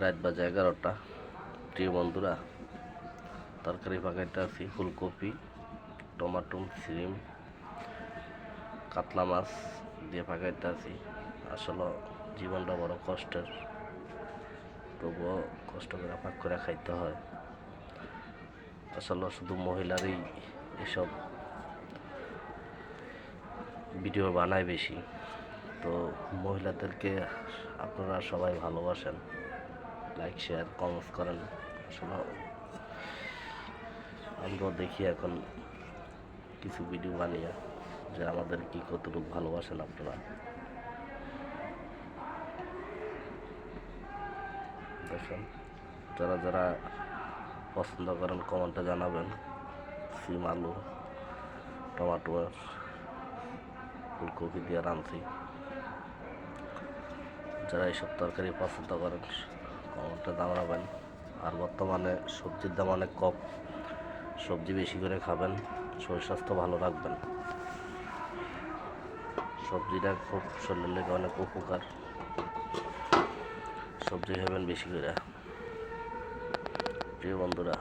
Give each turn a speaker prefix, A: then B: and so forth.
A: রাত বাজে 11টা। প্রিয় বন্ধুরা, তরকারি পাকাইতে আছি ফুলকপি, টমাটো, সিম, কাতলা মাছ দিয়ে পাকাইতে আছি। আসলে জীবনটা বড় কষ্টের, তবুও কষ্ট করে পাক করে খাইতে হয়। আসলে শুধু মহিলারই এসব ভিডিও বানায় বেশি। তো মহিলাদেরকে আপনারা সবাই ভালোবাসেন, লাইক শেয়ার কমেন্টস করেন। আসলে আমরাও দেখি এখন কিছু ভিডিও বানিয়ে যে আমাদের কি কতটুকু ভালোবাসেন আপনারা। দেখেন, যারা যারা পছন্দ করেন কমেন্টে জানাবেন। সিম, আলু, টমাটো, ফুলকপি দিয়ে রাঁধছি। যারা এইসব তরকারি পছন্দ করেন কমেন্টে জানাবেন। আর বর্তমানে সবজির দাম অনেক কম, সবজি বেশি করে খাবেন, শরীর স্বাস্থ্য ভালো রাখবেন। সবজিটা খুব শরীরের লেগে অনেক উপকার। সবজি খাবেন বেশি করে প্রিয় বন্ধুরা।